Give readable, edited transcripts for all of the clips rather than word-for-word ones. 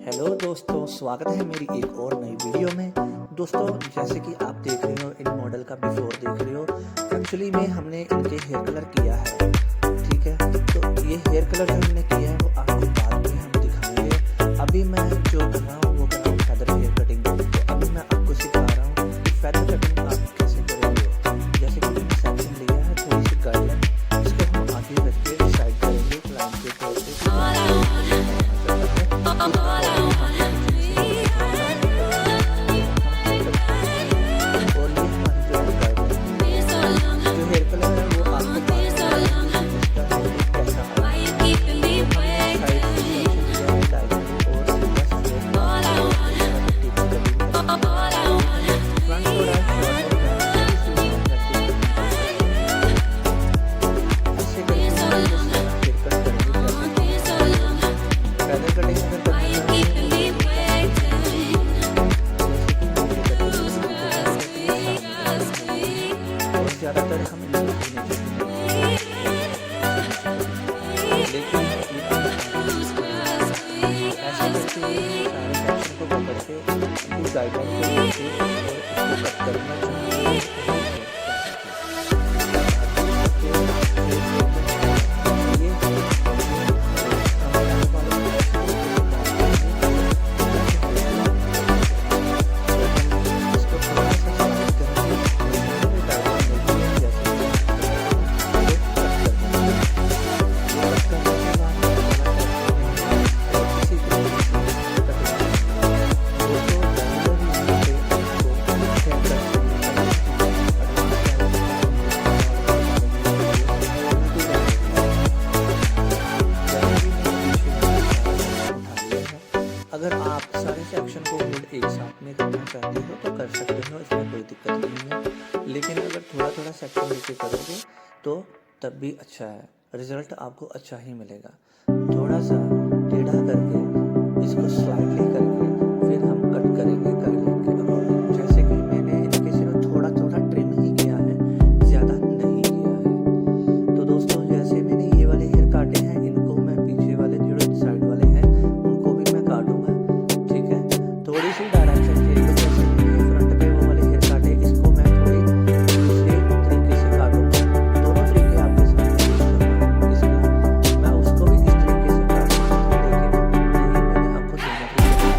Hello दोस्तों, स्वागत है मेरी एक और नई वीडियो में। दोस्तों, जैसे कि आप देख रहे हो, इन मॉडल का बिफोर देख रहे हो। एक्चुअली में हमने इनके हेयर कलर किया है, ठीक है। तो ये हेयर कलर जो हमने किया है वो आपको बाद में हम दिखाएंगे। अभी मैं जो कर रहा हूँ वो कर रहा हूँ फेदर हेयर कटिंग। तो अभी मैं आपको सिखा रहा हूँ कि फेदर कटिंग आप कैसे करोगे। जैसे कि मैंने सेक्शन लिया है, थोड़ी सी गाइडलाइन, इसको हम आगे रख के डिसाइड करेंगे क्लाइंट के तौर पे। ज़्यादातर हम लेकिन ऐसे करके सारे सेक्शन को पकड़ के इनकी गाइडलाइन को लेके और इसको कट करना चाहिए। अगर आप सारे सेक्शन को होल्ड एक साथ में करना चाहते हो तो कर सकते हो, इसमें कोई दिक्कत नहीं है। लेकिन अगर थोड़ा थोड़ा सेक्शन लेके करोगे तो तब भी अच्छा है, रिजल्ट आपको अच्छा ही मिलेगा। थोड़ा सा टेढ़ा करके इसको स्लाइडली करके फिर हम कट करेंगे गाइडलाइन के अकॉर्डिंग। जैसे कि मैंने इनके सिर्फ थोड़ा थोड़ा ट्रिम ही किया है, ज़्यादा नहीं किया है। तो दोस्तों, जैसे मैंने ये वाले हेयर काटे हैं, इनको मैं पीछे वाले जो साइड वाले हैं उनको भी मैं काटूंगा, ठीक है। थोड़ी सी डायरेक्शन चेंज, जैसे फ्रंट पे वो वाले हेयर काटे, इसको मैं थोड़ी दूसरे तरीके से काटूंगा। दोनों तरीके आपके सामने इसका मैं उसको भी इस तरीके से काटूंगा, लेकिन यही मैंने आपको दोनों तरीके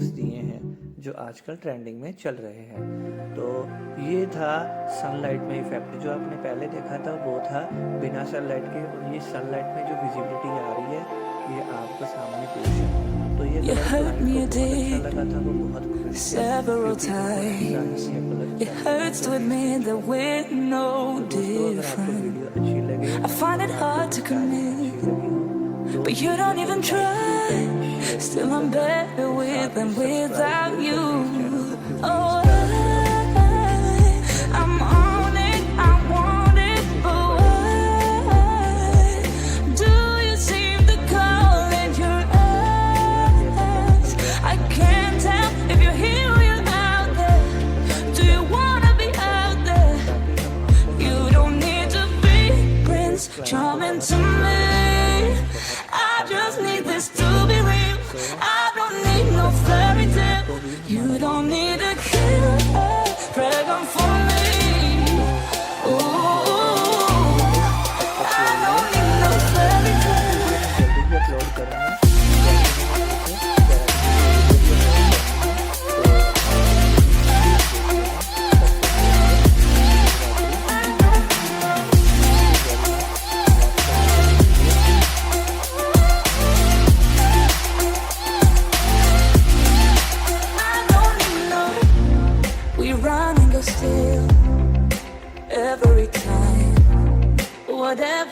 वीडियोस दिए हैं जो आजकल ट्रेंडिंग में चल रहे हैं। तो ये था सनलाइट में इफ़ेक्ट। जो आपने पहले देखा था वो था बिना सनलाइट के, और ये सनलाइट में जो विजिबिलिटी आ रही है ये आपके सामने पेश है। तो ये कलर क्लाइंट को बहुत अच्छा लगा था, वो बहुत खुश थे several क्योंकि उनको times. ऐसा ही colour It hurts to admit that we're no दोस्तों अगर आपको different. वीडियो अच्छी लगे, I find it hard to commit, but you don't even try. Still I'm better with than without you. Oh, I'm on it, I want it, but why do you seem to call in your eyes? I can't tell if you're here or you're out there. Do you wanna be out there? You don't need to be Prince Charming to me. I just need this to be real. I don't need no fairy tale. You don't need a killer dragon for me. Ooh, I don't need no fairy tale. जल्दी भी upload करूँगा। I don't need no. We run and go still every time. Whatever